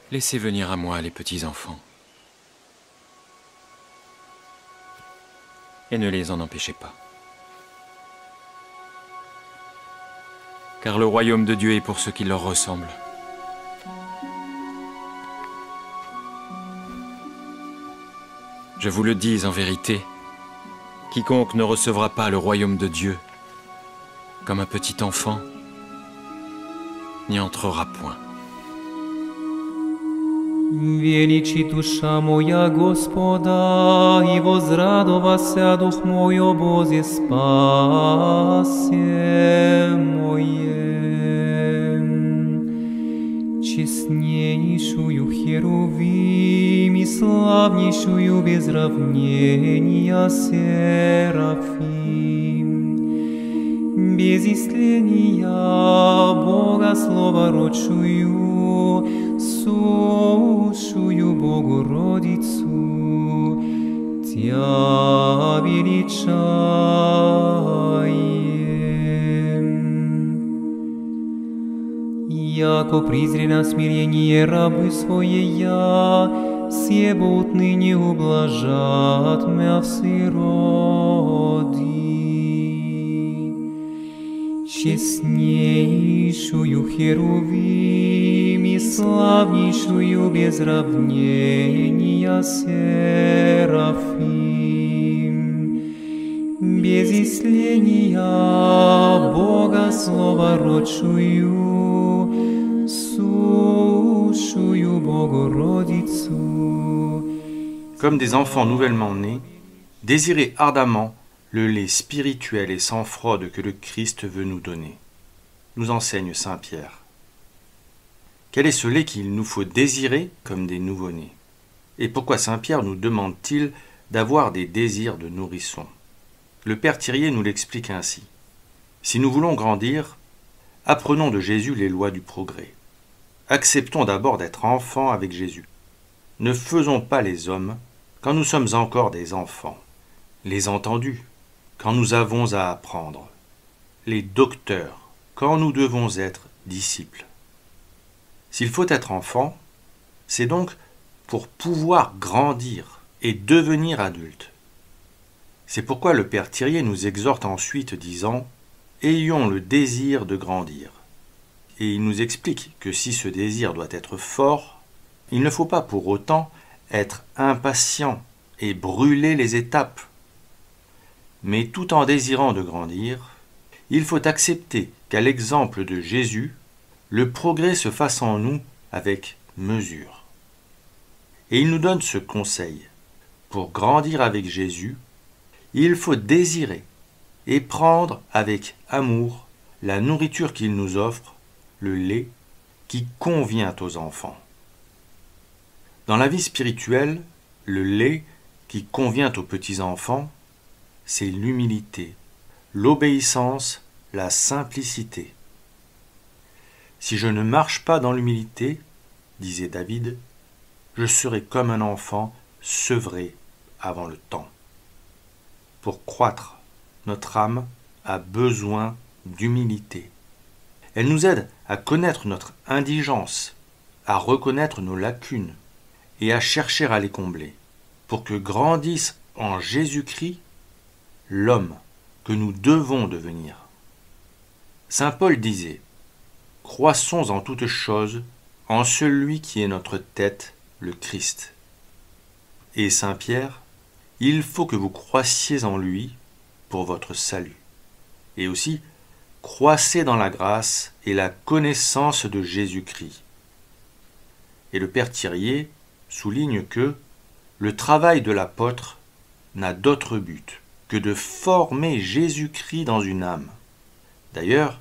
Laissez venir à moi les petits enfants. Et ne les en empêchez pas. Car le royaume de Dieu est pour ceux qui leur ressemblent. Je vous le dis en vérité, quiconque ne recevra pas le royaume de Dieu comme un petit enfant n'y entrera point. Величи душа моя Господа, и возрадовася дух мой о Бозе спасе моем. Честнейшую херувим и славнейшую без равнения серафим, без истления Бога словородшую, сущую Богородицу, Тя величаем. Яко призри на смирение рабы своея, себо отныне ублажат мя все роди. Честнейшую херувим и славнейшую без равнения серафим, без истления Бога словородшую, сущую Богородицу. Comme des enfants nouvellement nés, désirez ardemment le lait spirituel et sans fraude que le Christ veut nous donner, nous enseigne saint Pierre. Quel est ce lait qu'il nous faut désirer comme des nouveau-nés? Et pourquoi saint Pierre nous demande-t-il d'avoir des désirs de nourrisson? Le père Thirier nous l'explique ainsi. Si nous voulons grandir, apprenons de Jésus les lois du progrès. Acceptons d'abord d'être enfants avec Jésus. Ne faisons pas les hommes quand nous sommes encore des enfants. Les entendus, quand nous avons à apprendre. Les docteurs, quand nous devons être disciples. S'il faut être enfant, c'est donc pour pouvoir grandir et devenir adulte. C'est pourquoi le père Thirier nous exhorte ensuite disant « Ayons le désir de grandir ». Et il nous explique que si ce désir doit être fort, il ne faut pas pour autant être impatient et brûler les étapes. Mais tout en désirant de grandir, il faut accepter qu'à l'exemple de Jésus, le progrès se fasse en nous avec mesure. Et il nous donne ce conseil. Pour grandir avec Jésus, il faut désirer et prendre avec amour la nourriture qu'il nous offre, le lait, qui convient aux enfants. Dans la vie spirituelle, le lait qui convient aux petits-enfants, c'est l'humilité, l'obéissance, la simplicité. Si je ne marche pas dans l'humilité, disait David, je serai comme un enfant sevré avant le temps. Pour croître, notre âme a besoin d'humilité. Elle nous aide à connaître notre indigence, à reconnaître nos lacunes et à chercher à les combler, pour que grandisse en Jésus-Christ l'homme que nous devons devenir. Saint Paul disait « Croissons en toutes choses en celui qui est notre tête, le Christ. » Et Saint Pierre, « Il faut que vous croissiez en lui pour votre salut. » Et aussi « Croissez dans la grâce et la connaissance de Jésus-Christ. » Et le père Thirier souligne que le travail de l'apôtre n'a d'autre but que de former Jésus-Christ dans une âme. D'ailleurs,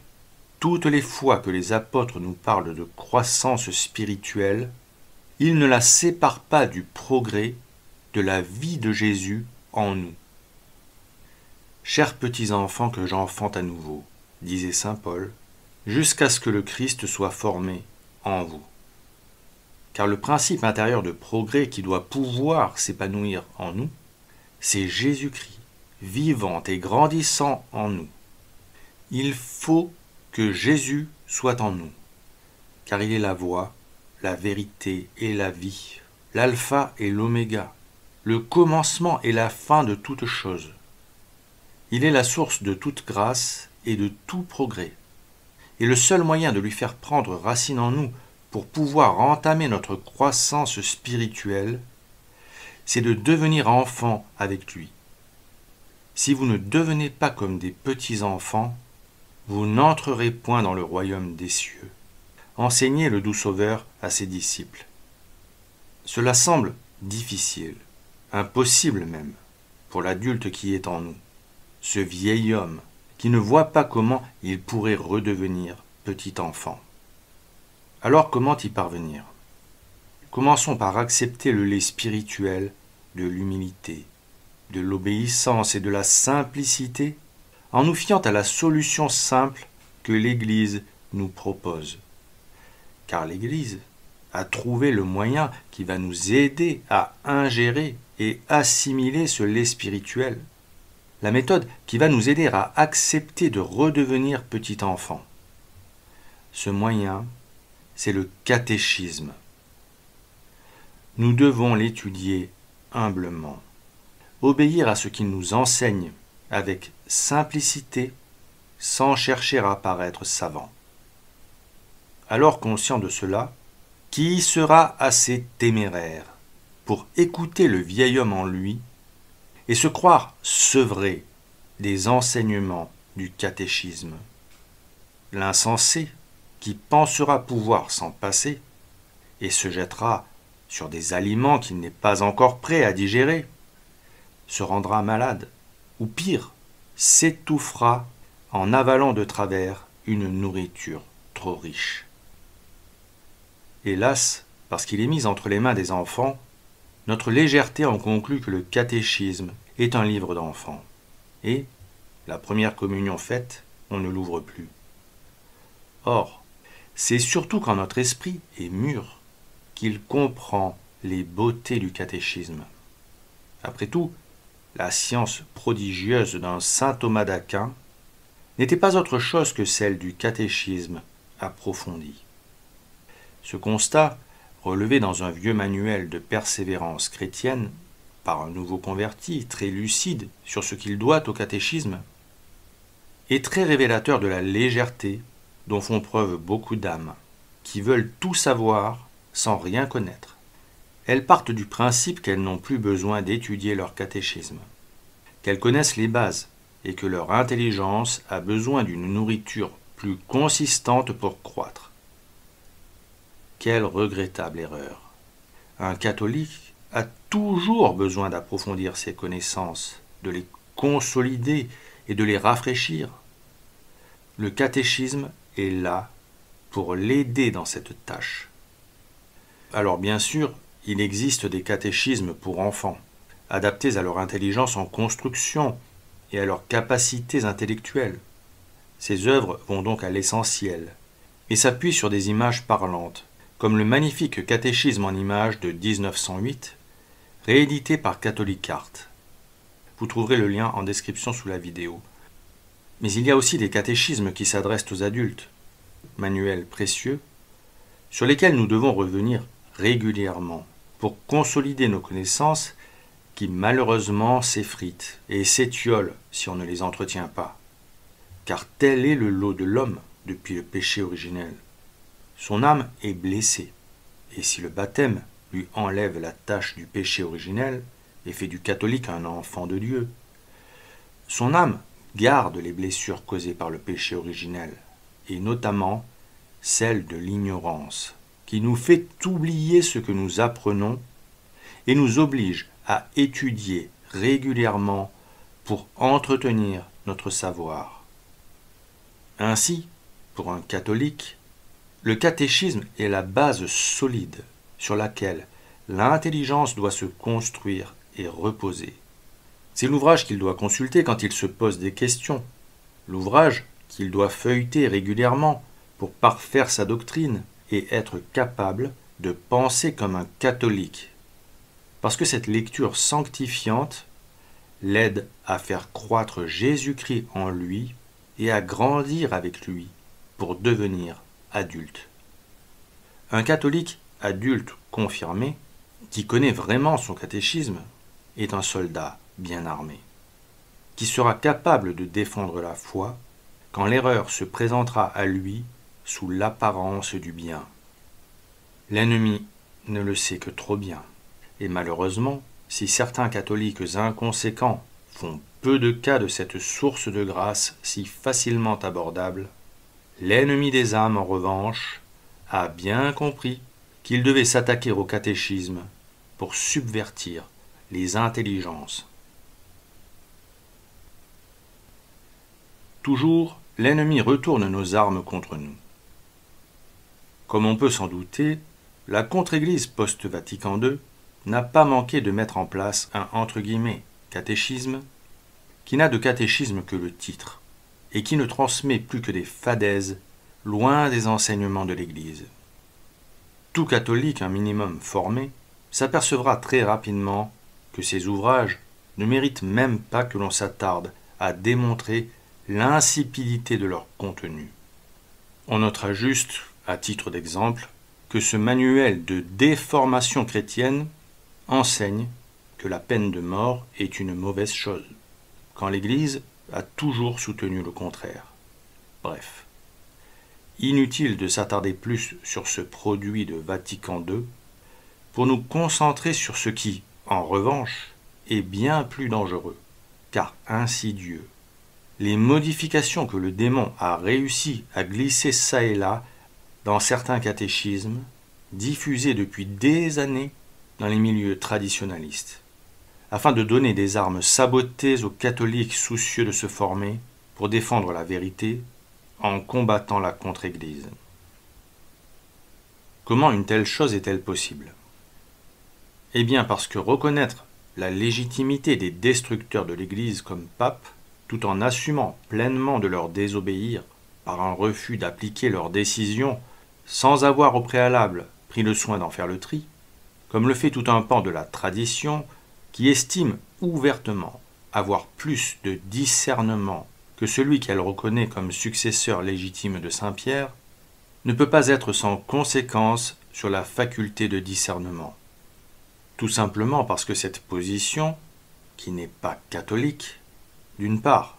toutes les fois que les apôtres nous parlent de croissance spirituelle, ils ne la séparent pas du progrès de la vie de Jésus en nous. Chers petits enfants que j'enfante à nouveau, disait saint Paul, jusqu'à ce que le Christ soit formé en vous. Car le principe intérieur de progrès qui doit pouvoir s'épanouir en nous, c'est Jésus-Christ, vivant et grandissant en nous. Il faut que Jésus soit en nous, car il est la voie, la vérité et la vie, l'alpha et l'oméga, le commencement et la fin de toute chose. Il est la source de toute grâce et de tout progrès. Et le seul moyen de lui faire prendre racine en nous pour pouvoir entamer notre croissance spirituelle, c'est de devenir enfant avec lui. Si vous ne devenez pas comme des petits-enfants, vous n'entrerez point dans le royaume des cieux. Enseignez le doux Sauveur à ses disciples. Cela semble difficile, impossible même, pour l'adulte qui est en nous, ce vieil homme qui ne voit pas comment il pourrait redevenir petit enfant. Alors comment y parvenir? Commençons par accepter le lait spirituel de l'humilité, de l'obéissance et de la simplicité, en nous fiant à la solution simple que l'Église nous propose. Car l'Église a trouvé le moyen qui va nous aider à ingérer et assimiler ce lait spirituel, la méthode qui va nous aider à accepter de redevenir petit enfant. Ce moyen, c'est le catéchisme. Nous devons l'étudier humblement, obéir à ce qu'il nous enseigne avec simplicité, sans chercher à paraître savant. Alors conscient de cela, qui sera assez téméraire pour écouter le vieil homme en lui et se croire sevré des enseignements du catéchisme? L'insensé, qui pensera pouvoir s'en passer et se jettera sur des aliments qu'il n'est pas encore prêt à digérer, se rendra malade, ou pire, s'étouffera en avalant de travers une nourriture trop riche. Hélas, parce qu'il est mis entre les mains des enfants, notre légèreté en conclut que le catéchisme est un livre d'enfants. Et, la première communion faite, on ne l'ouvre plus. Or, c'est surtout quand notre esprit est mûr qu'il comprend les beautés du catéchisme. Après tout, la science prodigieuse d'un saint Thomas d'Aquin n'était pas autre chose que celle du catéchisme approfondi. Ce constat, relevé dans un vieux manuel de persévérance chrétienne, par un nouveau converti très lucide sur ce qu'il doit au catéchisme, est très révélateur de la légèreté dont font preuve beaucoup d'âmes, qui veulent tout savoir sans rien connaître. Elles partent du principe qu'elles n'ont plus besoin d'étudier leur catéchisme, qu'elles connaissent les bases et que leur intelligence a besoin d'une nourriture plus consistante pour croître. Quelle regrettable erreur! Un catholique a toujours besoin d'approfondir ses connaissances, de les consolider et de les rafraîchir. Le catéchisme est là pour l'aider dans cette tâche. Alors bien sûr, il existe des catéchismes pour enfants, adaptés à leur intelligence en construction et à leurs capacités intellectuelles. Ces œuvres vont donc à l'essentiel et s'appuient sur des images parlantes, comme le magnifique catéchisme en images de 1908, réédité par Catholic Art. Vous trouverez le lien en description sous la vidéo. Mais il y a aussi des catéchismes qui s'adressent aux adultes, manuels précieux, sur lesquels nous devons revenir régulièrement pour consolider nos connaissances qui malheureusement s'effritent et s'étiolent si on ne les entretient pas. Car tel est le lot de l'homme depuis le péché originel. Son âme est blessée, et si le baptême lui enlève la tache du péché originel et fait du catholique un enfant de Dieu, son âme garde les blessures causées par le péché originel, et notamment celle de l'ignorance, qui nous fait oublier ce que nous apprenons et nous oblige à étudier régulièrement pour entretenir notre savoir. Ainsi, pour un catholique, le catéchisme est la base solide sur laquelle l'intelligence doit se construire et reposer. C'est l'ouvrage qu'il doit consulter quand il se pose des questions, l'ouvrage qu'il doit feuilleter régulièrement pour parfaire sa doctrine et être capable de penser comme un catholique. Parce que cette lecture sanctifiante l'aide à faire croître Jésus-Christ en lui et à grandir avec lui pour devenir adulte. Un catholique adulte confirmé, qui connaît vraiment son catéchisme, est un soldat bien armé, qui sera capable de défendre la foi quand l'erreur se présentera à lui sous l'apparence du bien. L'ennemi ne le sait que trop bien, et malheureusement, si certains catholiques inconséquents font peu de cas de cette source de grâce si facilement abordable, l'ennemi des âmes, en revanche, a bien compris qu'il devait s'attaquer au catéchisme pour subvertir les intelligences. Toujours, l'ennemi retourne nos armes contre nous. Comme on peut s'en douter, la contre-église post-Vatican II n'a pas manqué de mettre en place un « catéchisme » qui n'a de catéchisme que le titre et qui ne transmet plus que des fadaises loin des enseignements de l'Église. Tout catholique un minimum formé s'apercevra très rapidement que ces ouvrages ne méritent même pas que l'on s'attarde à démontrer l'insipidité de leur contenu. On notera juste, à titre d'exemple, que ce manuel de déformation chrétienne enseigne que la peine de mort est une mauvaise chose, quand l'Église a toujours soutenu le contraire. Bref, inutile de s'attarder plus sur ce produit de Vatican II pour nous concentrer sur ce qui, en revanche, est bien plus dangereux, car insidieux. Les modifications que le démon a réussi à glisser çà et là dans certains catéchismes, diffusés depuis des années dans les milieux traditionalistes, afin de donner des armes sabotées aux catholiques soucieux de se former pour défendre la vérité en combattant la contre-église. Comment une telle chose est-elle possible? Eh bien parce que reconnaître la légitimité des destructeurs de l'Église comme pape, tout en assumant pleinement de leur désobéir par un refus d'appliquer leurs décisions sans avoir au préalable pris le soin d'en faire le tri, comme le fait tout un pan de la tradition qui estime ouvertement avoir plus de discernement que celui qu'elle reconnaît comme successeur légitime de Saint Pierre, ne peut pas être sans conséquence sur la faculté de discernement. Tout simplement parce que cette position, qui n'est pas catholique, d'une part,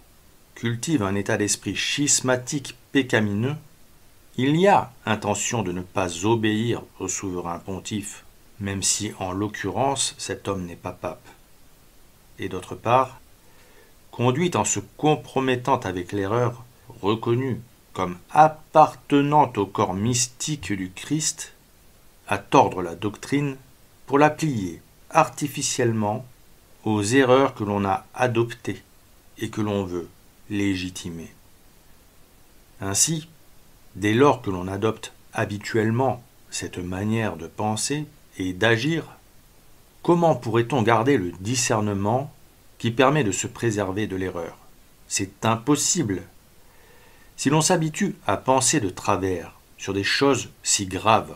cultive un état d'esprit schismatique pécamineux, il y a intention de ne pas obéir au souverain pontife, même si en l'occurrence cet homme n'est pas pape. Et d'autre part, conduite en se compromettant avec l'erreur reconnue comme appartenant au corps mystique du Christ, à tordre la doctrine pour la plier artificiellement aux erreurs que l'on a adoptées et que l'on veut légitimer. Ainsi, dès lors que l'on adopte habituellement cette manière de penser et d'agir, comment pourrait-on garder le discernement qui permet de se préserver de l'erreur? C'est impossible. Si l'on s'habitue à penser de travers sur des choses si graves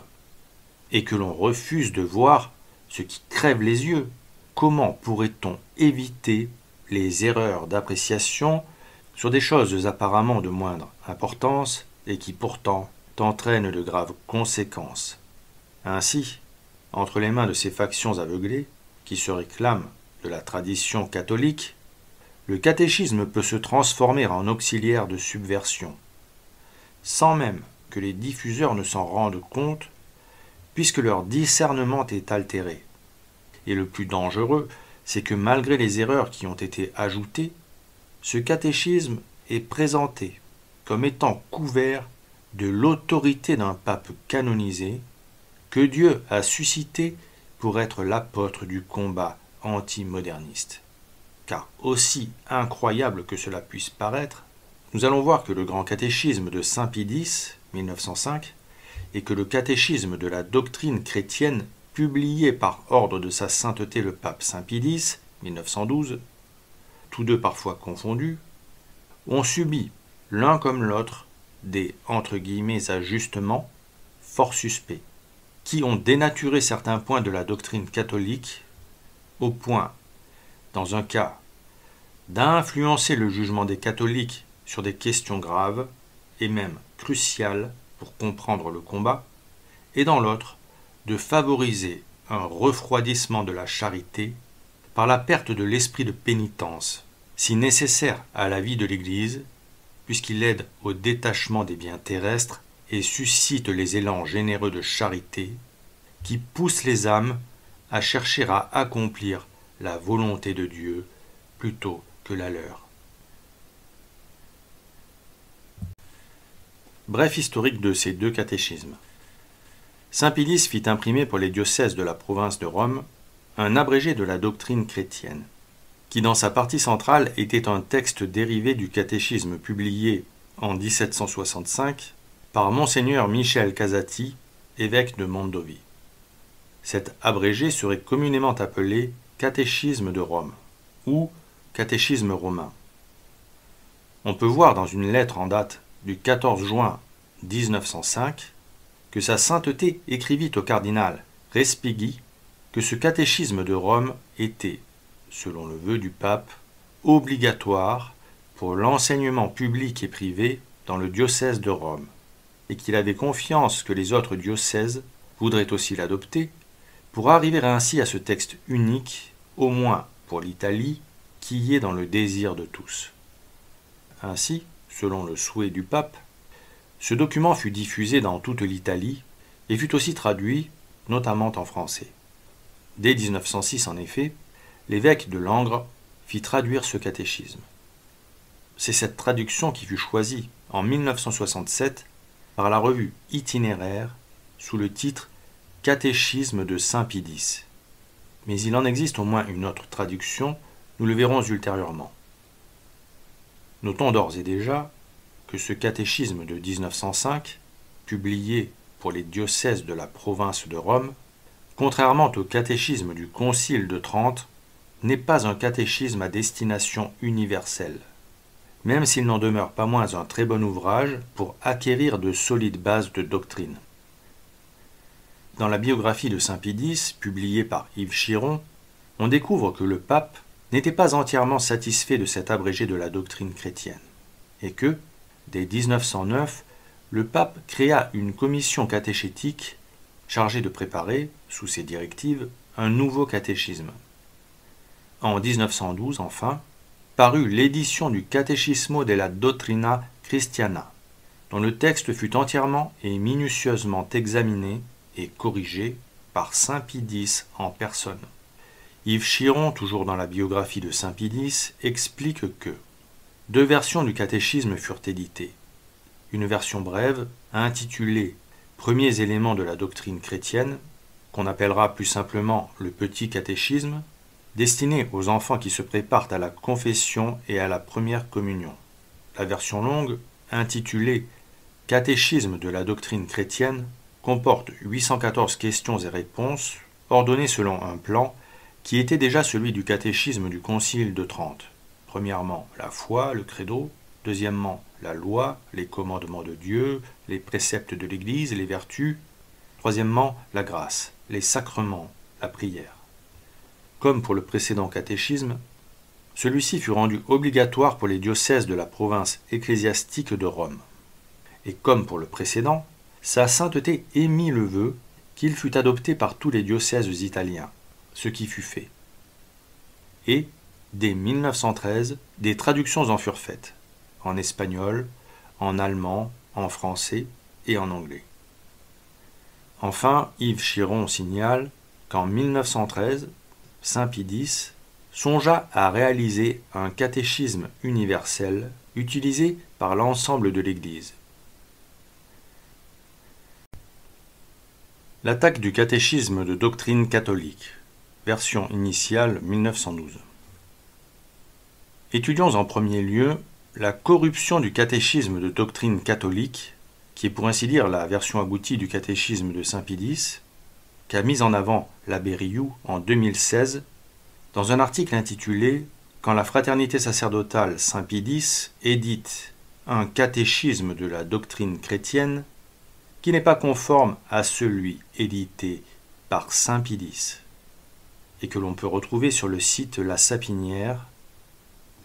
et que l'on refuse de voir ce qui crève les yeux, comment pourrait-on éviter les erreurs d'appréciation sur des choses apparemment de moindre importance et qui pourtant entraînent de graves conséquences? Ainsi, entre les mains de ces factions aveuglées qui se réclament de la tradition catholique, le catéchisme peut se transformer en auxiliaire de subversion, sans même que les diffuseurs ne s'en rendent compte, puisque leur discernement est altéré. Et le plus dangereux, c'est que malgré les erreurs qui ont été ajoutées, ce catéchisme est présenté comme étant couvert de l'autorité d'un pape canonisé que Dieu a suscité pour être l'apôtre du combat antimoderniste. Car aussi incroyable que cela puisse paraître, nous allons voir que le grand catéchisme de Saint Pie X, 1905, et que le catéchisme de la doctrine chrétienne, publié par ordre de sa sainteté le pape Saint Pie X, 1912, tous deux parfois confondus, ont subi, l'un comme l'autre, des « ajustements » fort suspects, qui ont dénaturé certains points de la doctrine catholique, au point, dans un cas, d'influencer le jugement des catholiques sur des questions graves et même cruciales pour comprendre le combat, et dans l'autre, de favoriser un refroidissement de la charité par la perte de l'esprit de pénitence, si nécessaire à la vie de l'Église, puisqu'il aide au détachement des biens terrestres et suscite les élans généreux de charité qui poussent les âmes à chercher à accomplir la volonté de Dieu plutôt que la leur. Bref historique de ces deux catéchismes. Saint Pilice fit imprimer pour les diocèses de la province de Rome un abrégé de la doctrine chrétienne, qui dans sa partie centrale était un texte dérivé du catéchisme publié en 1765 par Monseigneur Michel Casati, évêque de Mondovì. Cet abrégé serait communément appelé catéchisme de Rome ou catéchisme romain. On peut voir dans une lettre en date du 14 juin 1905 que sa sainteté écrivit au cardinal Respighi que ce catéchisme de Rome était, selon le vœu du pape, obligatoire pour l'enseignement public et privé dans le diocèse de Rome, et qu'il avait confiance que les autres diocèses voudraient aussi l'adopter, pour arriver ainsi à ce texte unique, au moins pour l'Italie, qui y est dans le désir de tous. Ainsi, selon le souhait du pape, ce document fut diffusé dans toute l'Italie et fut aussi traduit, notamment en français. Dès 1906, en effet, l'évêque de Langres fit traduire ce catéchisme. C'est cette traduction qui fut choisie en 1967 par la revue Itinéraire sous le titre « Catéchisme de Saint Pie X ». Mais il en existe au moins une autre traduction, nous le verrons ultérieurement. Notons d'ores et déjà que ce catéchisme de 1905, publié pour les diocèses de la province de Rome, contrairement au catéchisme du Concile de Trente, n'est pas un catéchisme à destination universelle, même s'il n'en demeure pas moins un très bon ouvrage pour acquérir de solides bases de doctrine. Dans la biographie de Saint Pie X, publiée par Yves Chiron, on découvre que le pape n'était pas entièrement satisfait de cet abrégé de la doctrine chrétienne, et que, dès 1909, le pape créa une commission catéchétique chargée de préparer, sous ses directives, un nouveau catéchisme. En 1912, enfin, parut l'édition du Catechismo della Dottrina Christiana, dont le texte fut entièrement et minutieusement examiné et corrigé par Saint Pie X en personne. Yves Chiron, toujours dans la biographie de Saint Pie X, explique que deux versions du catéchisme furent éditées. Une version brève, intitulée « Premiers éléments de la doctrine chrétienne », qu'on appellera plus simplement le Petit Catéchisme, destinée aux enfants qui se préparent à la confession et à la première communion. La version longue, intitulée « Catéchisme de la doctrine chrétienne », comporte 814 questions et réponses, ordonnées selon un plan qui était déjà celui du catéchisme du Concile de Trente. Premièrement, la foi, le credo. Deuxièmement, la loi, les commandements de Dieu, les préceptes de l'Église, les vertus. Troisièmement, la grâce, les sacrements, la prière. Comme pour le précédent catéchisme, celui-ci fut rendu obligatoire pour les diocèses de la province ecclésiastique de Rome. Et comme pour le précédent, sa sainteté émit le vœu qu'il fût adopté par tous les diocèses italiens, ce qui fut fait. Et, dès 1913, des traductions en furent faites, en espagnol, en allemand, en français et en anglais. Enfin, Yves Chiron signale qu'en 1913, Saint Pie X songea à réaliser un catéchisme universel utilisé par l'ensemble de l'Église. L'attaque du catéchisme de doctrine catholique, version initiale 1912. Étudions en premier lieu la corruption du catéchisme de doctrine catholique, qui est pour ainsi dire la version aboutie du catéchisme de Saint Pie X, qu'a mis en avant l'abbé Rioux en 2016 dans un article intitulé « Quand la fraternité sacerdotale Saint Pie X édite un catéchisme de la doctrine chrétienne qui n'est pas conforme à celui édité par Saint Pie X » et que l'on peut retrouver sur le site La Sapinière.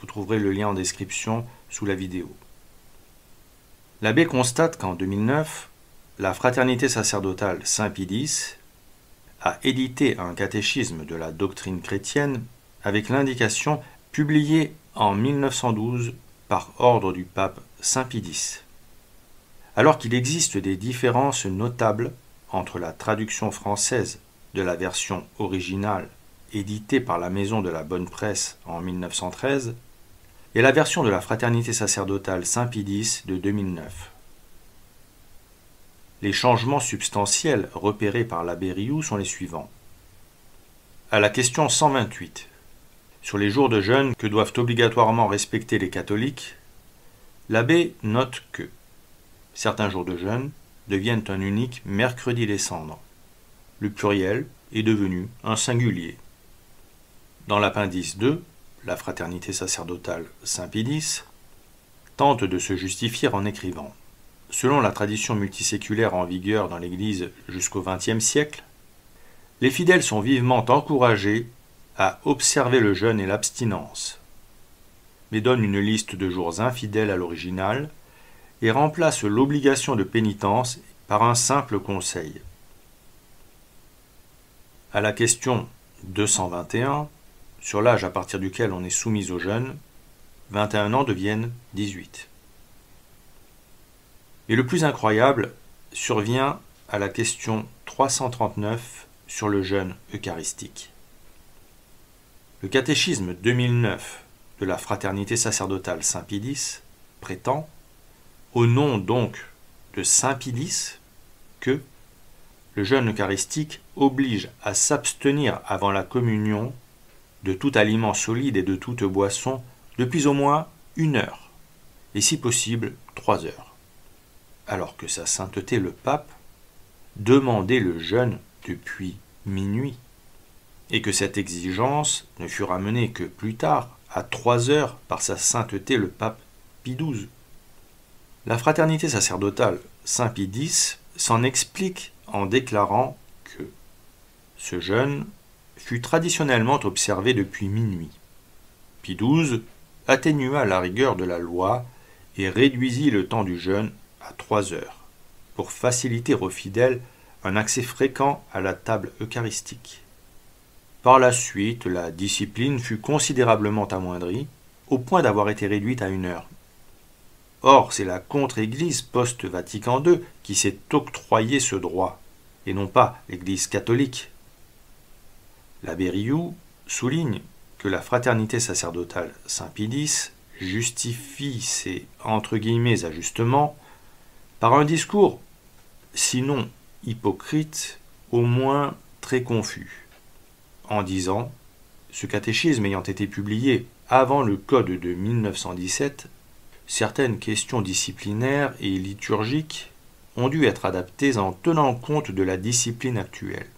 Vous trouverez le lien en description sous la vidéo. L'abbé constate qu'en 2009, la fraternité sacerdotale Saint Pie X a édité un catéchisme de la doctrine chrétienne avec l'indication publiée en 1912 par ordre du pape Saint Pie X. Alors qu'il existe des différences notables entre la traduction française de la version originale éditée par la Maison de la Bonne Presse en 1913 et la version de la Fraternité sacerdotale Saint Pie X de 2009. Les changements substantiels repérés par l'abbé Riou sont les suivants. À la question 128, sur les jours de jeûne que doivent obligatoirement respecter les catholiques, l'abbé note que certains jours de jeûne deviennent un unique mercredi des cendres. Le pluriel est devenu un singulier. Dans l'appendice 2, la Fraternité sacerdotale Saint Pie X tente de se justifier en écrivant « Selon la tradition multiséculaire en vigueur dans l'Église jusqu'au XXe siècle, les fidèles sont vivement encouragés à observer le jeûne et l'abstinence, mais donne une liste de jours infidèles à l'original et remplace l'obligation de pénitence par un simple conseil. » À la question 221, sur l'âge à partir duquel on est soumis au jeûne, 21 ans deviennent 18. Et le plus incroyable survient à la question 339 sur le jeûne eucharistique. Le catéchisme 2009 de la Fraternité sacerdotale Saint Pie X prétend, au nom donc de Saint Pie X, que le jeûne eucharistique oblige à s'abstenir avant la communion de tout aliment solide et de toute boisson depuis au moins 1 heure, et si possible 3 heures, alors que sa sainteté le pape demandait le jeûne depuis minuit, et que cette exigence ne fut ramenée que plus tard, à 3 heures, par sa sainteté le pape Pie XII. La Fraternité sacerdotale Saint Pie X s'en explique en déclarant que ce jeûne fut traditionnellement observé depuis minuit. Pie XII atténua la rigueur de la loi et réduisit le temps du jeûne à 3 heures, pour faciliter aux fidèles un accès fréquent à la table eucharistique. Par la suite, la discipline fut considérablement amoindrie, au point d'avoir été réduite à 1 heure. Or, c'est la contre-Église post-Vatican II qui s'est octroyé ce droit, et non pas l'Église catholique. L'abbé Riou souligne que la Fraternité sacerdotale Saint Pie X justifie ces « ajustements » par un discours, sinon hypocrite, au moins très confus, en disant « Ce catéchisme ayant été publié avant le Code de 1917, certaines questions disciplinaires et liturgiques ont dû être adaptées en tenant compte de la discipline actuelle.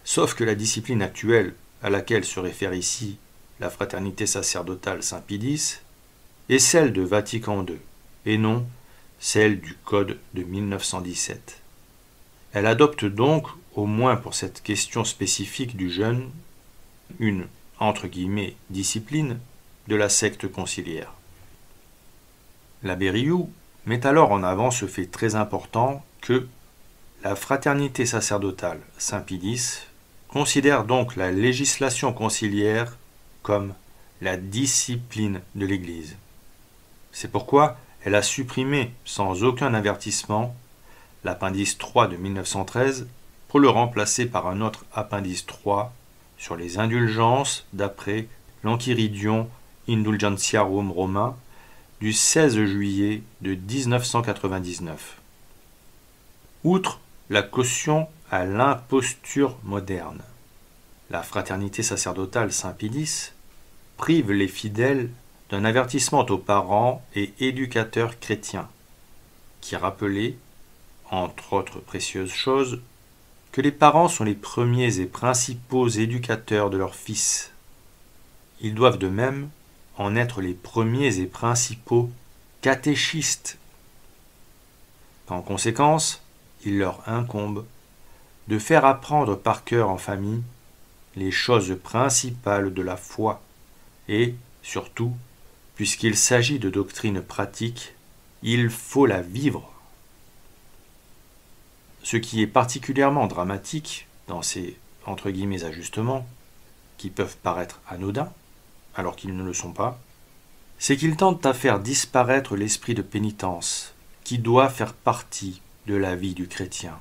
Sauf que la discipline actuelle à laquelle se réfère ici la Fraternité sacerdotale Saint Pie X est celle de Vatican II, et non celle du Code de 1917. Elle adopte donc, au moins pour cette question spécifique du jeûne, une « discipline » de la secte conciliaire. L'abbé Riou met alors en avant ce fait très important que la Fraternité sacerdotale Saint Pie X considère donc la législation conciliaire comme la discipline de l'Église. C'est pourquoi elle a supprimé sans aucun avertissement l'appendice 3 de 1913 pour le remplacer par un autre appendice 3 sur les indulgences d'après l'Enchiridion Indulgentiarum romain du 16 juillet de 1999. Outre la caution à l'imposture moderne, la Fraternité sacerdotale Saint Pie X prive les fidèles d'un avertissement aux parents et éducateurs chrétiens, qui rappelait, entre autres précieuses choses, que les parents sont les premiers et principaux éducateurs de leurs fils. Ils doivent de même en être les premiers et principaux catéchistes. En conséquence, il leur incombe de faire apprendre par cœur en famille les choses principales de la foi et, surtout, puisqu'il s'agit de doctrine pratique, il faut la vivre. Ce qui est particulièrement dramatique dans ces entre guillemets ajustements, qui peuvent paraître anodins, alors qu'ils ne le sont pas, c'est qu'ils tentent à faire disparaître l'esprit de pénitence, qui doit faire partie de la vie du chrétien,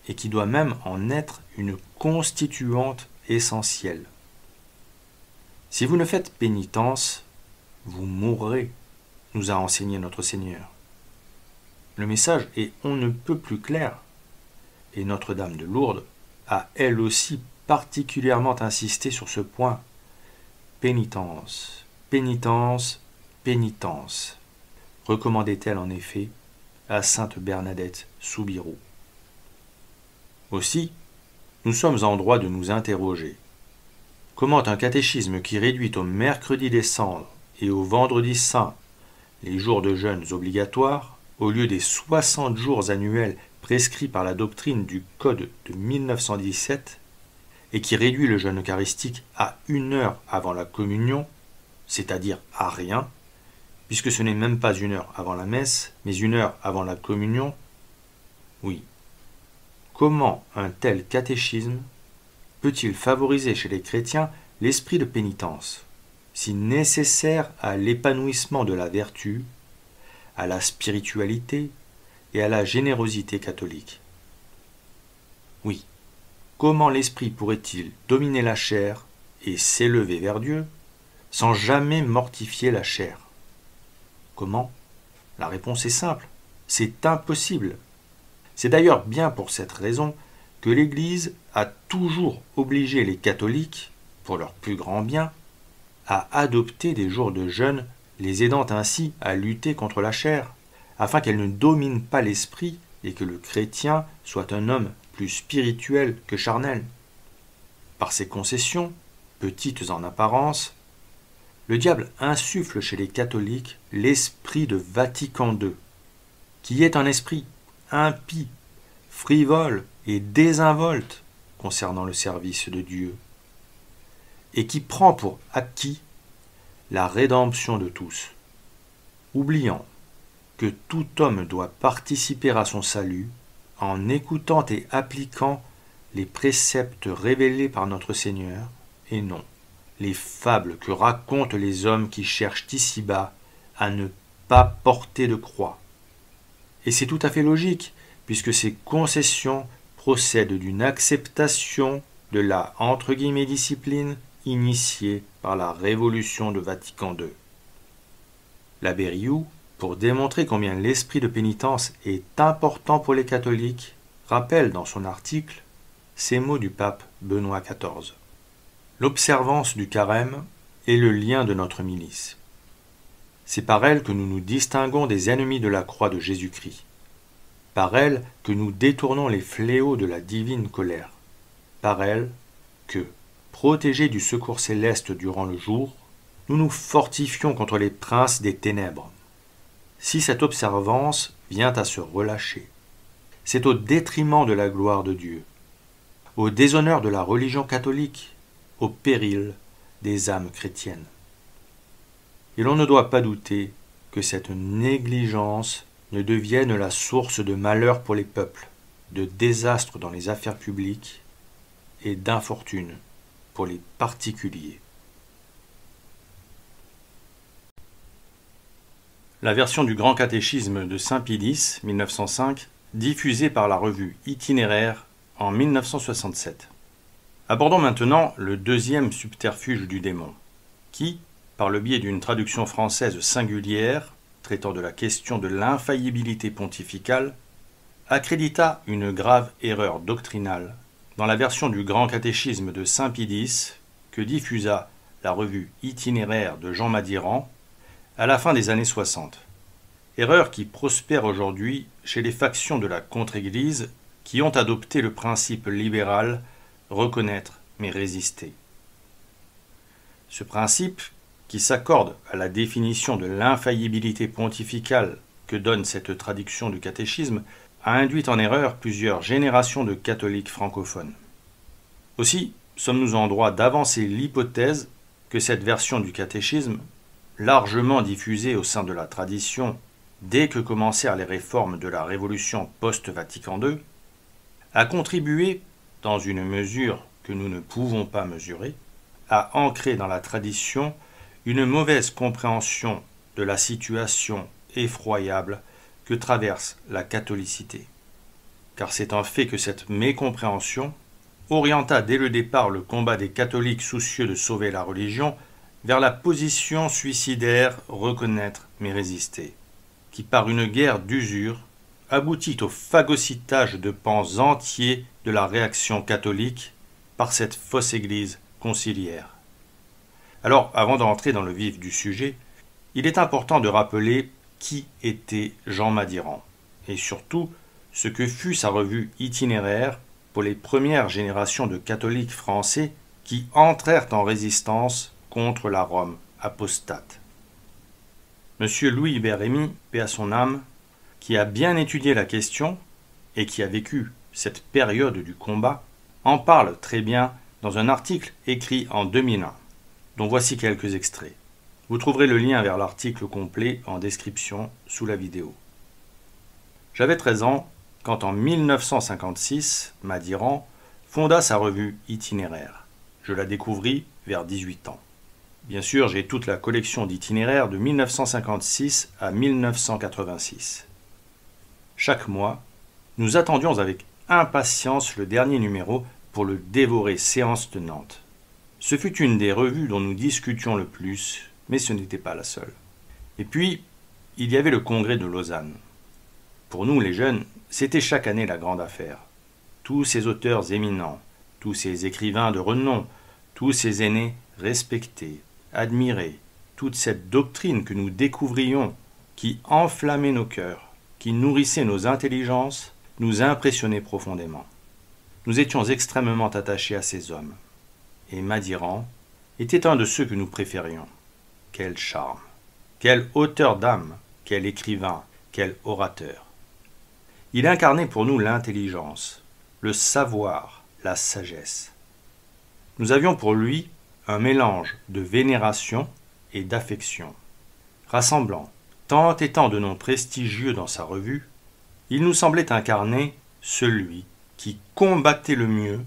et qui doit même en être une constituante essentielle. Si vous ne faites pénitence, vous mourrez, nous a enseigné notre Seigneur. Le message est on ne peut plus clair, et Notre-Dame de Lourdes a elle aussi particulièrement insisté sur ce point. Pénitence, pénitence, pénitence, recommandait-elle en effet à sainte Bernadette Soubirous. Aussi, nous sommes en droit de nous interroger. Comment un catéchisme qui réduit au mercredi des cendres et au vendredi saint les jours de jeûnes obligatoires, au lieu des 60 jours annuels prescrits par la doctrine du Code de 1917, et qui réduit le jeûne eucharistique à 1 heure avant la communion, c'est-à-dire à rien, puisque ce n'est même pas 1 heure avant la messe, mais 1 heure avant la communion. Oui. Comment un tel catéchisme peut-il favoriser chez les chrétiens l'esprit de pénitence, si nécessaire à l'épanouissement de la vertu, à la spiritualité et à la générosité catholique? Oui. Comment l'esprit pourrait-il dominer la chair et s'élever vers Dieu sans jamais mortifier la chair? Comment? La réponse est simple, c'est impossible. C'est d'ailleurs bien pour cette raison que l'Église a toujours obligé les catholiques, pour leur plus grand bien, à adopter des jours de jeûne, les aidant ainsi à lutter contre la chair, afin qu'elle ne domine pas l'esprit et que le chrétien soit un homme plus spirituel que charnel. Par ces concessions, petites en apparence, le diable insuffle chez les catholiques l'esprit de Vatican II, qui est un esprit impie, frivole et désinvolte concernant le service de Dieu, et qui prend pour acquis la rédemption de tous, oubliant que tout homme doit participer à son salut en écoutant et appliquant les préceptes révélés par notre Seigneur, et non les fables que racontent les hommes qui cherchent ici-bas à ne pas porter de croix. Et c'est tout à fait logique, puisque ces concessions procèdent d'une acceptation de la entre guillemets discipline initiée par la Révolution de Vatican II. L'abbé Riou, pour démontrer combien l'esprit de pénitence est important pour les catholiques, rappelle dans son article ces mots du pape Benoît XIV. L'observance du carême est le lien de notre milice. C'est par elle que nous nous distinguons des ennemis de la croix de Jésus-Christ. Par elle que nous détournons les fléaux de la divine colère. Par elle que, protégés du secours céleste durant le jour, nous nous fortifions contre les princes des ténèbres. Si cette observance vient à se relâcher, c'est au détriment de la gloire de Dieu, au déshonneur de la religion catholique, au péril des âmes chrétiennes. Et l'on ne doit pas douter que cette négligence ne devienne la source de malheur pour les peuples, de désastres dans les affaires publiques et d'infortune pour les particuliers. La version du Grand Catéchisme de Saint Pie X, 1905, diffusée par la revue Itinéraire en 1967. Abordons maintenant le deuxième subterfuge du démon, qui, par le biais d'une traduction française singulière, traitant de la question de l'infaillibilité pontificale, accrédita une grave erreur doctrinale dans la version du Grand Catéchisme de Saint Pie X que diffusa la revue Itinéraire de Jean Madiran à la fin des années 60. Erreur qui prospère aujourd'hui chez les factions de la contre-Église qui ont adopté le principe libéral reconnaître mais résister. Ce principe, qui s'accorde à la définition de l'infaillibilité pontificale que donne cette traduction du catéchisme, a induit en erreur plusieurs générations de catholiques francophones. Aussi, sommes-nous en droit d'avancer l'hypothèse que cette version du catéchisme, largement diffusée au sein de la tradition dès que commencèrent les réformes de la Révolution post-Vatican II, a contribué, dans une mesure que nous ne pouvons pas mesurer, a ancré dans la tradition une mauvaise compréhension de la situation effroyable que traverse la catholicité. Car c'est un fait que cette mécompréhension orienta dès le départ le combat des catholiques soucieux de sauver la religion vers la position suicidaire reconnaître mais résister, qui par une guerre d'usure aboutit au phagocytage de pans entiers de la réaction catholique par cette fausse église conciliaire. Alors, avant d'entrer dans le vif du sujet, il est important de rappeler qui était Jean Madiran, et surtout ce que fut sa revue itinéraire pour les premières générations de catholiques français qui entrèrent en résistance contre la Rome apostate. Monsieur Louis-Hubert Rémy, paix à son âme, qui a bien étudié la question et qui a vécu cette période du combat, en parle très bien dans un article écrit en 2001, dont voici quelques extraits. Vous trouverez le lien vers l'article complet en description sous la vidéo. J'avais 13 ans quand en 1956, Madiran fonda sa revue itinéraire. Je la découvris vers 18 ans. Bien sûr, j'ai toute la collection d'itinéraires de 1956 à 1986. Chaque mois, nous attendions avec impatience le dernier numéro pour le dévorer séance tenante. Ce fut une des revues dont nous discutions le plus, mais ce n'était pas la seule. Et puis, il y avait le congrès de Lausanne. Pour nous, les jeunes, c'était chaque année la grande affaire. Tous ces auteurs éminents, tous ces écrivains de renom, tous ces aînés respectés, admirés, toute cette doctrine que nous découvrions, qui enflammait nos cœurs, qui nourrissait nos intelligences, nous impressionnait profondément. Nous étions extrêmement attachés à ces hommes. Et Madiran était un de ceux que nous préférions. Quel charme, quel auteur d'âme, quel écrivain, quel orateur. Il incarnait pour nous l'intelligence, le savoir, la sagesse. Nous avions pour lui un mélange de vénération et d'affection. Rassemblant tant et tant de noms prestigieux dans sa revue, il nous semblait incarner celui qui combattait le mieux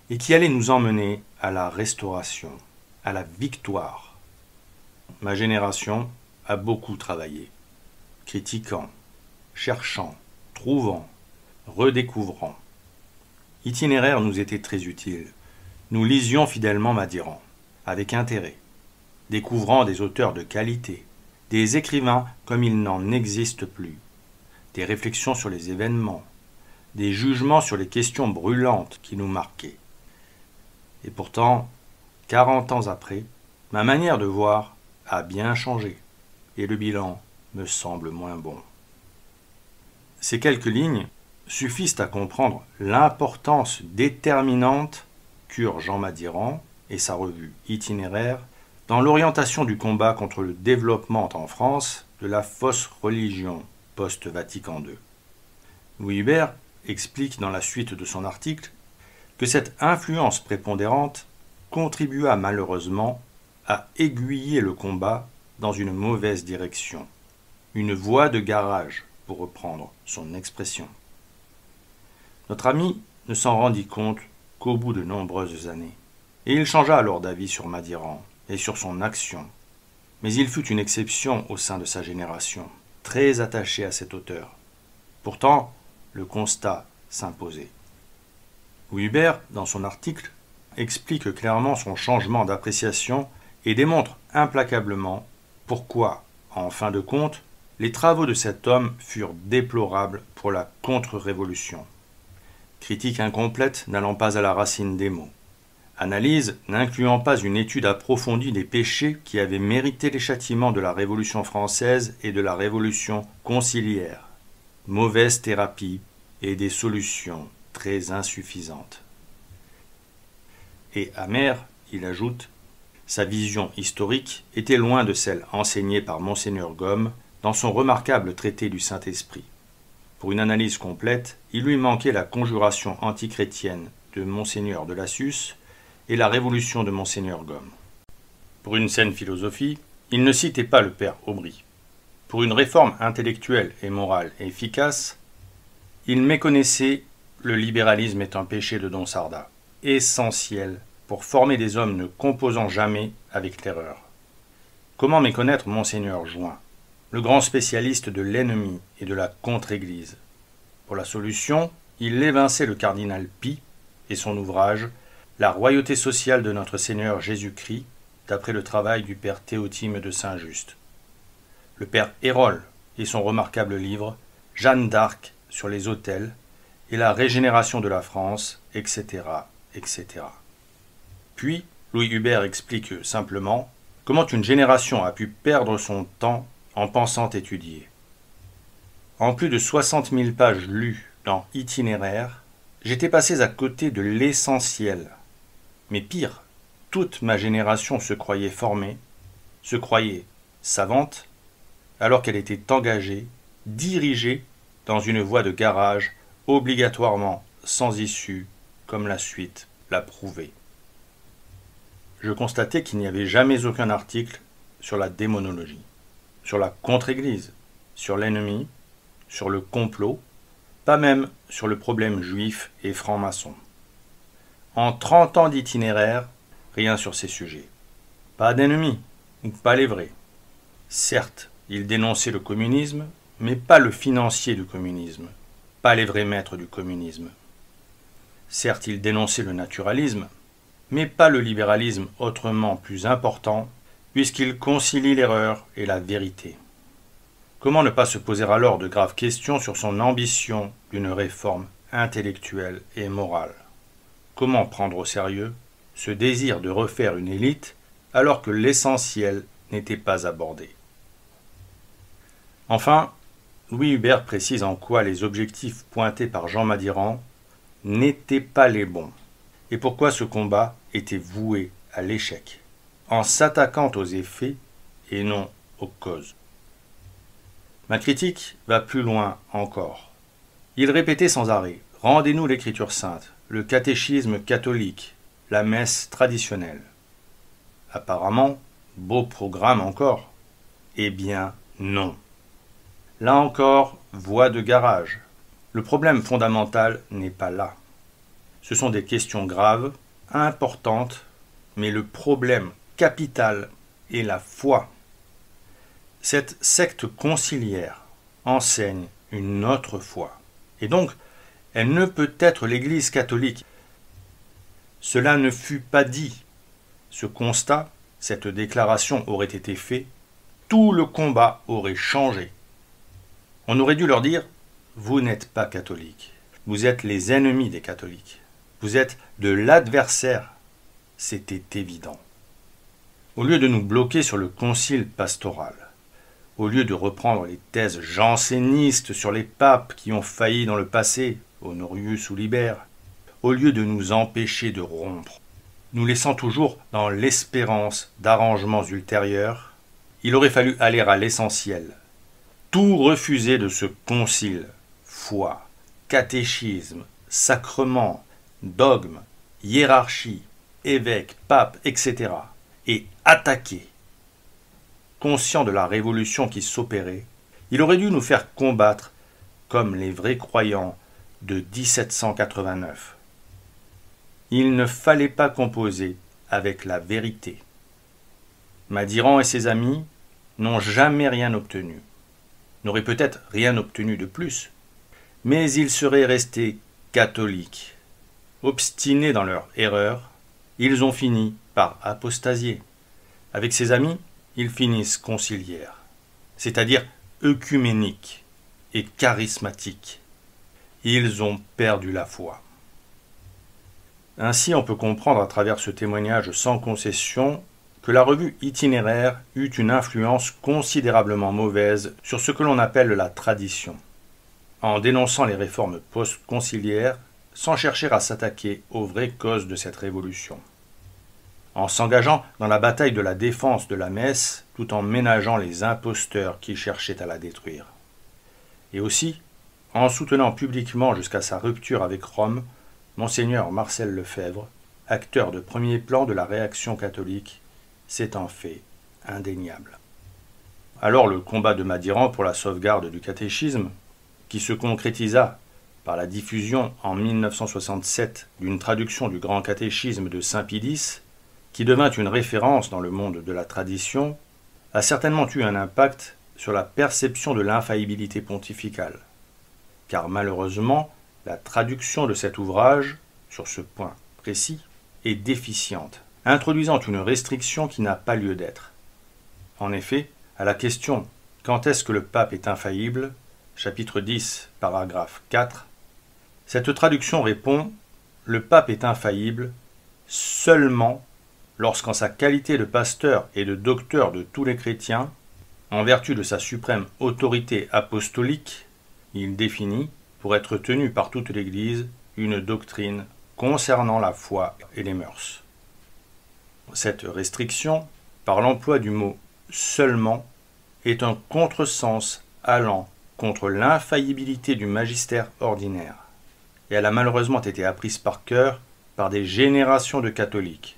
et qui allait nous emmener à la restauration, à la victoire. Ma génération a beaucoup travaillé, critiquant, cherchant, trouvant, redécouvrant. Itinéraire nous était très utile. Nous lisions fidèlement Madiran, avec intérêt, découvrant des auteurs de qualité, des écrivains comme il n'en existe plus, des réflexions sur les événements, des jugements sur les questions brûlantes qui nous marquaient. Et pourtant, 40 ans après, ma manière de voir a bien changé, et le bilan me semble moins bon. Ces quelques lignes suffisent à comprendre l'importance déterminante qu'eurent Jean Madiran et sa revue itinéraire dans l'orientation du combat contre le développement en France de la fausse religion post-Vatican II. Louis Hubert explique dans la suite de son article que cette influence prépondérante contribua malheureusement à aiguiller le combat dans une mauvaise direction, une voie de garage, pour reprendre son expression. Notre ami ne s'en rendit compte qu'au bout de nombreuses années, et il changea alors d'avis sur Madiran et sur son action. Mais il fut une exception au sein de sa génération, très attaché à cet auteur. Pourtant, le constat s'imposait. Louis Hubert, dans son article, explique clairement son changement d'appréciation et démontre implacablement pourquoi, en fin de compte, les travaux de cet homme furent déplorables pour la contre-révolution. Critique incomplète n'allant pas à la racine des maux. Analyse n'incluant pas une étude approfondie des péchés qui avaient mérité les châtiments de la Révolution française et de la Révolution conciliaire. Mauvaise thérapie et des solutions très insuffisantes. Et amer, il ajoute, sa vision historique était loin de celle enseignée par Monseigneur Gaume dans son remarquable traité du Saint-Esprit. Pour une analyse complète, il lui manquait la conjuration antichrétienne de Monseigneur de Lassus et la révolution de Monseigneur Gaume. Pour une saine philosophie, il ne citait pas le père Aubry. Pour une réforme intellectuelle et morale efficace, il méconnaissait le libéralisme est un péché de Donsarda, essentiel pour former des hommes ne composant jamais avec l'erreur. Comment méconnaître Monseigneur Join, le grand spécialiste de l'ennemi et de la contre-église? Pour la solution, il évinçait le cardinal Pie et son ouvrage « La royauté sociale de notre Seigneur Jésus-Christ » d'après le travail du père Théotime de Saint-Just. Le père Hérol et son remarquable livre « Jeanne d'Arc sur les autels et la régénération de la France, etc. etc. » Puis, Louis Hubert explique simplement comment une génération a pu perdre son temps en pensant étudier. En plus de 60 000 pages lues dans Itinéraire, j'étais passé à côté de l'essentiel. Mais pire, toute ma génération se croyait formée, se croyait savante, alors qu'elle était engagée, dirigée dans une voie de garage obligatoirement sans issue, comme la suite l'a prouvé. Je constatais qu'il n'y avait jamais aucun article sur la démonologie, sur la contre-église, sur l'ennemi, sur le complot, pas même sur le problème juif et franc-maçon. En 30 ans d'itinéraire, rien sur ces sujets. Pas d'ennemis, ou pas les vrais. Certes, il dénonçait le communisme, mais pas le financier du communisme, pas les vrais maîtres du communisme. Certes, il dénonçait le naturalisme, mais pas le libéralisme autrement plus important, puisqu'il concilie l'erreur et la vérité. Comment ne pas se poser alors de graves questions sur son ambition d'une réforme intellectuelle et morale? Comment prendre au sérieux ce désir de refaire une élite alors que l'essentiel n'était pas abordé? Enfin, Louis Hubert précise en quoi les objectifs pointés par Jean Madiran n'étaient pas les bons, et pourquoi ce combat était voué à l'échec, en s'attaquant aux effets et non aux causes. Ma critique va plus loin encore. Il répétait sans arrêt « Rendez-nous l'Écriture sainte, le catéchisme catholique, la messe traditionnelle. » Apparemment, beau programme encore. Eh bien, non. Là encore, voie de garage. Le problème fondamental n'est pas là. Ce sont des questions graves, importantes, mais le problème capital est la foi. Cette secte conciliaire enseigne une autre foi. Et donc, elle ne peut être l'Église catholique. Cela ne fut pas dit. Ce constat, cette déclaration aurait été fait, tout le combat aurait changé. On aurait dû leur dire « Vous n'êtes pas catholique. Vous êtes les ennemis des catholiques. Vous êtes de l'adversaire. » C'était évident. Au lieu de nous bloquer sur le concile pastoral, au lieu de reprendre les thèses jansénistes sur les papes qui ont failli dans le passé, Honorius ou Libère, au lieu de nous empêcher de rompre, nous laissant toujours dans l'espérance d'arrangements ultérieurs, il aurait fallu aller à l'essentiel. Tout refuser de ce concile, foi, catéchisme, sacrement, dogme, hiérarchie, évêque, pape, etc. et attaquer. Conscient de la révolution qui s'opérait, il aurait dû nous faire combattre comme les vrais croyants de 1789. Il ne fallait pas composer avec la vérité. Madiran et ses amis n'ont jamais rien obtenu, n'auraient peut-être rien obtenu de plus, mais ils seraient restés catholiques. Obstinés dans leur erreur, ils ont fini par apostasier. Avec ses amis, ils finissent conciliaires, c'est-à-dire œcuméniques et charismatiques. Ils ont perdu la foi. Ainsi, on peut comprendre à travers ce témoignage sans concession que la revue Itinéraire eut une influence considérablement mauvaise sur ce que l'on appelle la tradition, en dénonçant les réformes post-conciliaires sans chercher à s'attaquer aux vraies causes de cette révolution, en s'engageant dans la bataille de la défense de la messe tout en ménageant les imposteurs qui cherchaient à la détruire, et aussi en soutenant publiquement jusqu'à sa rupture avec Rome Monseigneur Marcel Lefebvre, acteur de premier plan de la réaction catholique, c'est un fait indéniable. Alors le combat de Madiran pour la sauvegarde du catéchisme, qui se concrétisa par la diffusion en 1967 d'une traduction du Grand Catéchisme de Saint Pie X, qui devint une référence dans le monde de la tradition, a certainement eu un impact sur la perception de l'infaillibilité pontificale. Car malheureusement, la traduction de cet ouvrage, sur ce point précis, est déficiente, introduisant une restriction qui n'a pas lieu d'être. En effet, à la question « Quand est-ce que le pape est infaillible ?», chapitre 10, paragraphe 4, cette traduction répond « Le pape est infaillible seulement lorsqu'en sa qualité de pasteur et de docteur de tous les chrétiens, en vertu de sa suprême autorité apostolique, il définit, pour être tenu par toute l'Église, une doctrine concernant la foi et les mœurs. » Cette restriction, par l'emploi du mot « seulement », est un contresens allant contre l'infaillibilité du magistère ordinaire, et elle a malheureusement été apprise par cœur par des générations de catholiques,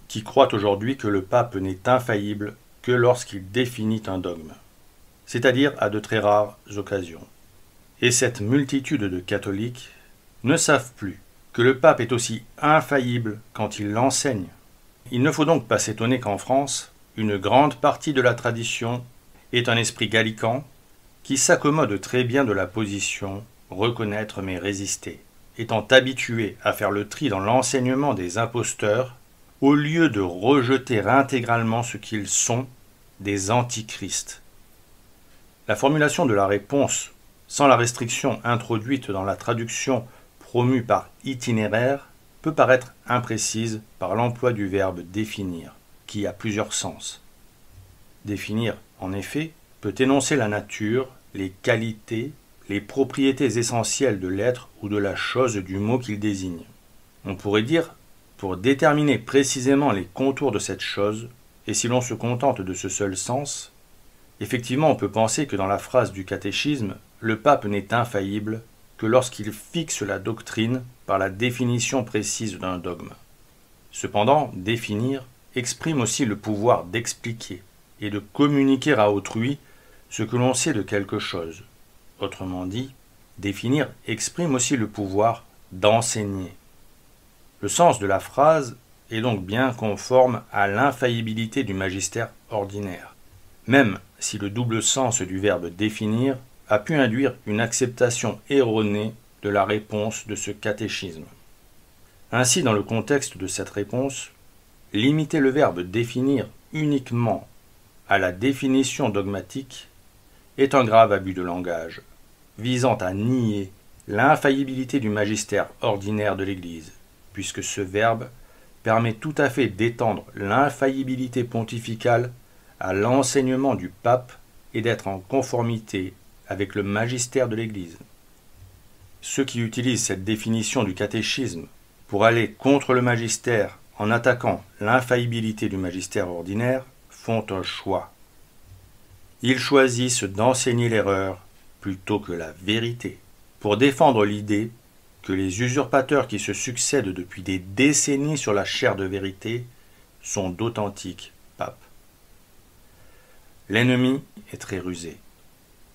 qui croient aujourd'hui que le pape n'est infaillible que lorsqu'il définit un dogme, c'est-à-dire à de très rares occasions. Et cette multitude de catholiques ne savent plus que le pape est aussi infaillible quand il l'enseigne. Il ne faut donc pas s'étonner qu'en France, une grande partie de la tradition est un esprit gallican qui s'accommode très bien de la position « reconnaître mais résister », étant habitué à faire le tri dans l'enseignement des imposteurs au lieu de rejeter intégralement ce qu'ils sont, des antichrists. La formulation de la réponse, sans la restriction introduite dans la traduction promue par itinéraire, peut paraître imprécise par l'emploi du verbe « définir », qui a plusieurs sens. Définir, en effet, peut énoncer la nature, les qualités, les propriétés essentielles de l'être ou de la chose du mot qu'il désigne. On pourrait dire, pour déterminer précisément les contours de cette chose, et si l'on se contente de ce seul sens, effectivement on peut penser que dans la phrase du catéchisme, le pape n'est infaillible que lorsqu'il fixe la doctrine par la définition précise d'un dogme. Cependant, définir exprime aussi le pouvoir d'expliquer et de communiquer à autrui ce que l'on sait de quelque chose. Autrement dit, définir exprime aussi le pouvoir d'enseigner. Le sens de la phrase est donc bien conforme à l'infaillibilité du magistère ordinaire, même si le double sens du verbe définir a pu induire une acceptation erronée de la réponse de ce catéchisme. Ainsi, dans le contexte de cette réponse, limiter le verbe définir uniquement à la définition dogmatique est un grave abus de langage, visant à nier l'infaillibilité du magistère ordinaire de l'Église, puisque ce verbe permet tout à fait d'étendre l'infaillibilité pontificale à l'enseignement du pape et d'être en conformité avec le magistère de l'Église. Ceux qui utilisent cette définition du catéchisme pour aller contre le magistère en attaquant l'infaillibilité du magistère ordinaire font un choix. Ils choisissent d'enseigner l'erreur plutôt que la vérité, pour défendre l'idée que les usurpateurs qui se succèdent depuis des décennies sur la chaire de vérité sont d'authentiques papes. L'ennemi est très rusé.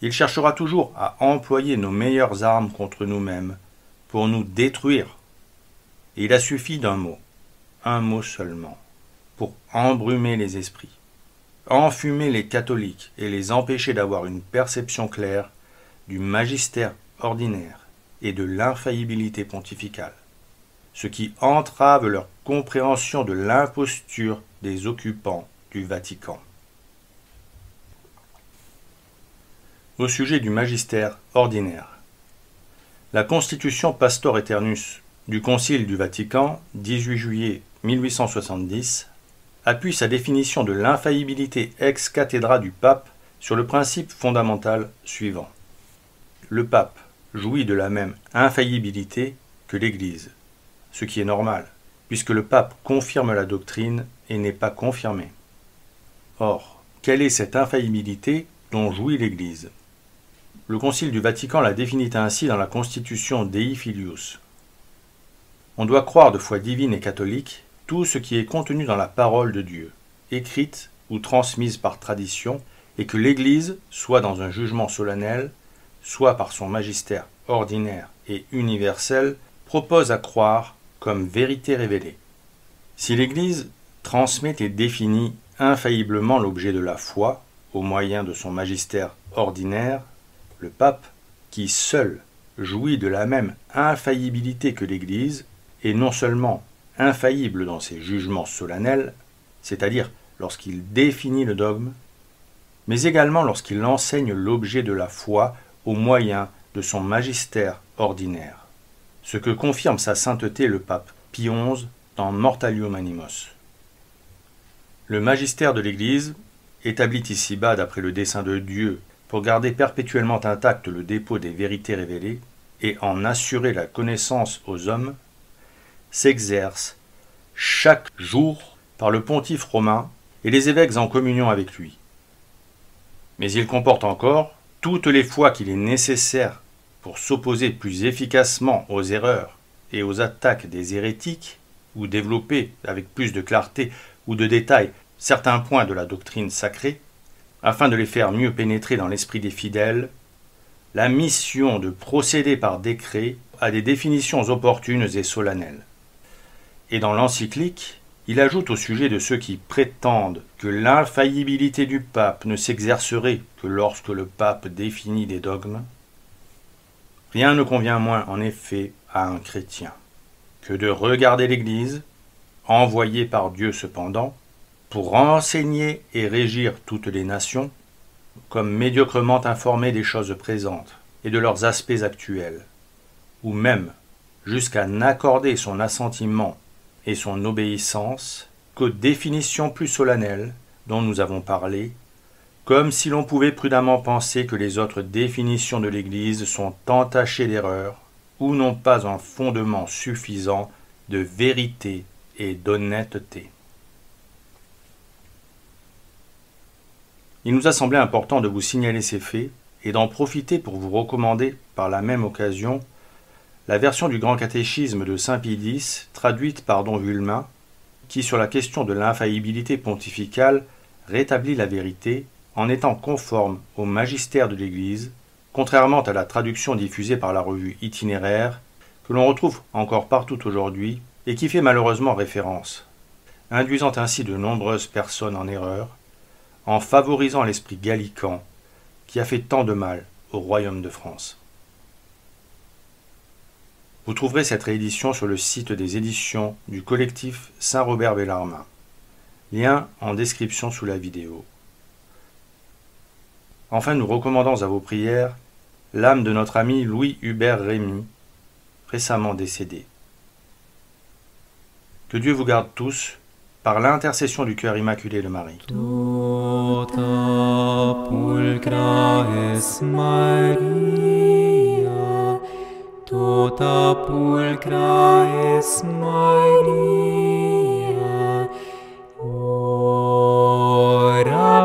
Il cherchera toujours à employer nos meilleures armes contre nous-mêmes pour nous détruire. Et il a suffi d'un mot, un mot seulement, pour embrumer les esprits, enfumer les catholiques et les empêcher d'avoir une perception claire du magistère ordinaire et de l'infaillibilité pontificale, ce qui entrave leur compréhension de l'imposture des occupants du Vatican. Au sujet du magistère ordinaire, la Constitution Pastor Aeternus du Concile du Vatican, 18 juillet 1870, appuie sa définition de l'infaillibilité ex cathedra du pape sur le principe fondamental suivant. Le pape jouit de la même infaillibilité que l'Église, ce qui est normal, puisque le pape confirme la doctrine et n'est pas confirmé. Or, quelle est cette infaillibilité dont jouit l'Église ? Le Concile du Vatican la définit ainsi dans la Constitution Dei Filius. On doit croire de foi divine et catholique tout ce qui est contenu dans la parole de Dieu, écrite ou transmise par tradition, et que l'Église, soit dans un jugement solennel, soit par son magistère ordinaire et universelle propose à croire comme vérité révélée. Si l'Église transmet et définit infailliblement l'objet de la foi au moyen de son magistère ordinaire, le pape, qui seul jouit de la même infaillibilité que l'Église, est non seulement infaillible dans ses jugements solennels, c'est-à-dire lorsqu'il définit le dogme, mais également lorsqu'il enseigne l'objet de la foi au moyen de son magistère ordinaire, ce que confirme sa sainteté le pape Pie XI dans Mortalium Animos. Le magistère de l'Église, établi ici-bas d'après le dessein de Dieu pour garder perpétuellement intact le dépôt des vérités révélées et en assurer la connaissance aux hommes, s'exerce chaque jour par le pontife romain et les évêques en communion avec lui. Mais il comporte encore toutes les fois qu'il est nécessaire pour s'opposer plus efficacement aux erreurs et aux attaques des hérétiques, ou développer avec plus de clarté ou de détail certains points de la doctrine sacrée, afin de les faire mieux pénétrer dans l'esprit des fidèles, la mission de procéder par décret à des définitions opportunes et solennelles. Et dans l'encyclique, il ajoute au sujet de ceux qui prétendent que l'infaillibilité du pape ne s'exercerait que lorsque le pape définit des dogmes, rien ne convient moins en effet à un chrétien que de regarder l'Église, envoyée par Dieu cependant, pour enseigner et régir toutes les nations, comme médiocrement informée des choses présentes et de leurs aspects actuels, ou même jusqu'à n'accorder son assentiment et son obéissance qu'aux définitions plus solennelles dont nous avons parlé, comme si l'on pouvait prudemment penser que les autres définitions de l'Église sont entachées d'erreurs ou n'ont pas un fondement suffisant de vérité et d'honnêteté. Il nous a semblé important de vous signaler ces faits et d'en profiter pour vous recommander, par la même occasion, la version du Grand Catéchisme de Saint Pie X, traduite par Don Vulmain, qui, sur la question de l'infaillibilité pontificale, rétablit la vérité en étant conforme au magistère de l'Église, contrairement à la traduction diffusée par la revue Itinéraire, que l'on retrouve encore partout aujourd'hui et qui fait malheureusement référence, induisant ainsi de nombreuses personnes en erreur, en favorisant l'esprit gallican qui a fait tant de mal au royaume de France. Vous trouverez cette réédition sur le site des éditions du collectif Saint-Robert Bellarmin. Lien en description sous la vidéo. Enfin, nous recommandons à vos prières l'âme de notre ami Louis Hubert Rémy, récemment décédé. Que Dieu vous garde tous, par l'intercession du cœur immaculé de Marie. Tota pulcra es Maria, tota pulcra es Maria, ora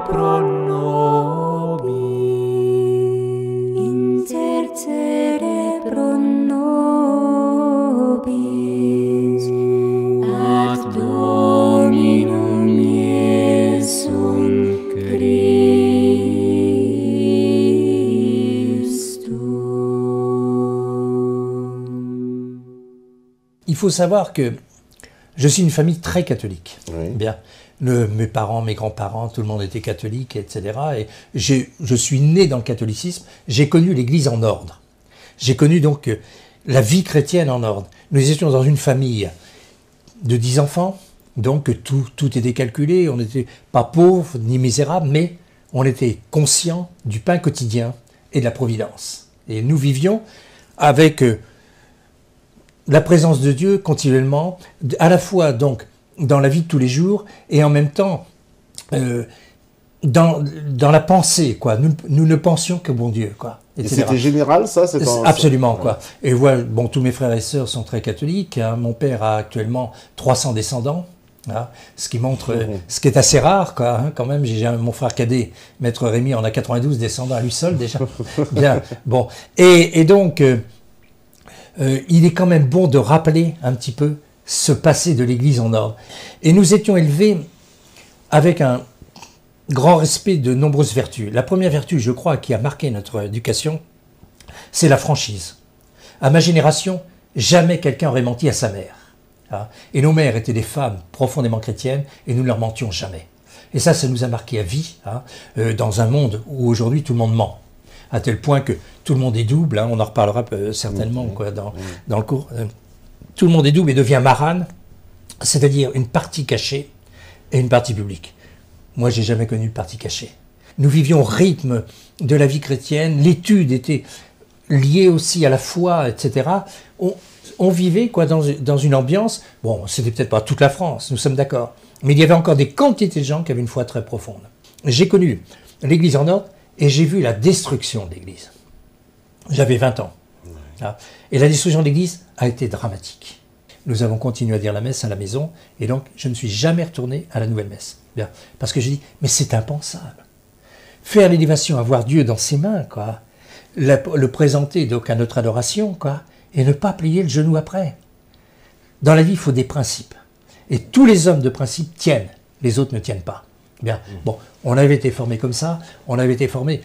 pro nobis, intercede pro nobis, ad Dominum Iesum Christum. Il faut savoir que je suis une famille très catholique. Oui. Bien. Mes parents, mes grands-parents, tout le monde était catholique, etc. Et je suis né dans le catholicisme. J'ai connu l'Église en ordre. J'ai connu donc la vie chrétienne en ordre. Nous étions dans une famille de 10 enfants, donc tout était calculé. On n'était pas pauvres ni misérables, mais on était conscients du pain quotidien et de la providence. Et nous vivions avec la présence de Dieu continuellement, à la fois donc dans la vie de tous les jours et en même temps dans la pensée, quoi. Nous ne pensions que bon Dieu, quoi. Et etc. c'était général, ça? Absolument, quoi. Et voilà, bon, tous mes frères et sœurs sont très catholiques. Hein. Mon père a actuellement 300 descendants. Hein, ce qui montre, ce qui est assez rare, quoi, hein, quand même. J'ai mon frère cadet, Maître Rémy, en a 92 descendants à lui seul déjà. Bien, bon. Et donc, il est quand même bon de rappeler un petit peu ce passé de l'Église en ordre. Et nous étions élevés avec un grand respect de nombreuses vertus. La première vertu, je crois, qui a marqué notre éducation, c'est la franchise. À ma génération, jamais quelqu'un aurait menti à sa mère. Hein. Et nos mères étaient des femmes profondément chrétiennes et nous ne leur mentions jamais. Et ça nous a marqué à vie, hein, dans un monde où aujourd'hui tout le monde ment. À tel point que tout le monde est double, hein, on en reparlera certainement quoi, dans le cours. Tout le monde est double et devient marane, c'est-à-dire une partie cachée et une partie publique. Moi, j'ai jamais connu de partie cachée. Nous vivions au rythme de la vie chrétienne, l'étude était liée aussi à la foi, etc. On vivait quoi, dans une ambiance, bon, c'était peut-être pas toute la France, nous sommes d'accord, mais il y avait encore des quantités de gens qui avaient une foi très profonde. J'ai connu l'Église en ordre et j'ai vu la destruction de l'Église. J'avais 20 ans. Et la destruction de l'Église a été dramatique. Nous avons continué à dire la messe à la maison, et donc je ne suis jamais retourné à la nouvelle messe. Bien, parce que je dis, mais c'est impensable. Faire l'élévation, avoir Dieu dans ses mains, quoi, le présenter donc à notre adoration, quoi, et ne pas plier le genou après. Dans la vie, il faut des principes. Et tous les hommes de principe tiennent, les autres ne tiennent pas. Bien, bon, on avait été formés comme ça, on avait été formés...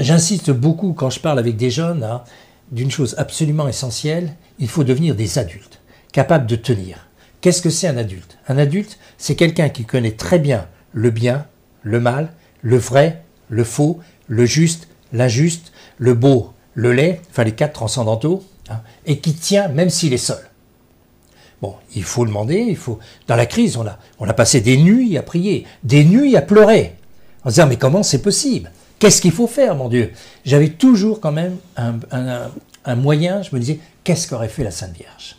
J'insiste beaucoup quand je parle avec des jeunes, hein, d'une chose absolument essentielle, il faut devenir des adultes, capables de tenir. Qu'est-ce que c'est un adulte? Un adulte, c'est quelqu'un qui connaît très bien, le mal, le vrai, le faux, le juste, l'injuste, le beau, le laid, enfin les 4 transcendantaux, hein, et qui tient même s'il est seul. Bon, il faut demander, dans la crise, on a passé des nuits à prier, des nuits à pleurer, en se disant mais comment c'est possible? Qu'est-ce qu'il faut faire, mon Dieu? J'avais toujours quand même un moyen, je me disais, qu'est-ce qu'aurait fait la Sainte Vierge?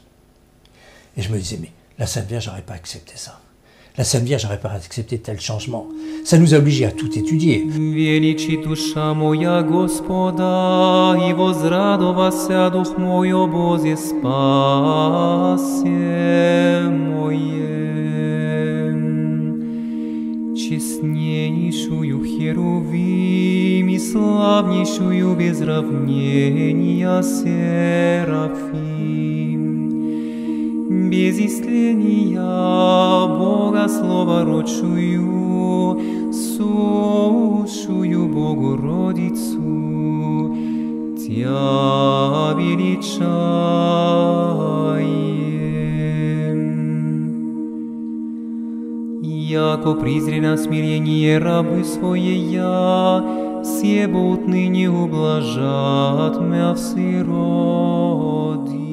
Et je me disais, mais la Sainte Vierge n'aurait pas accepté ça. La Sainte Vierge n'aurait pas accepté tel changement. Ça nous a obligés à tout étudier. Величи душа моя Господа, и возрадовася дух мой о Бозе спасе моем. Честнейшую Херувим и славнейшую без равнения Серафим, без истления Бога словородшую, сущую Богородицу, Тя величаем. Яко призри на смирение рабы своея, себо отныне ублажат мя в сироди.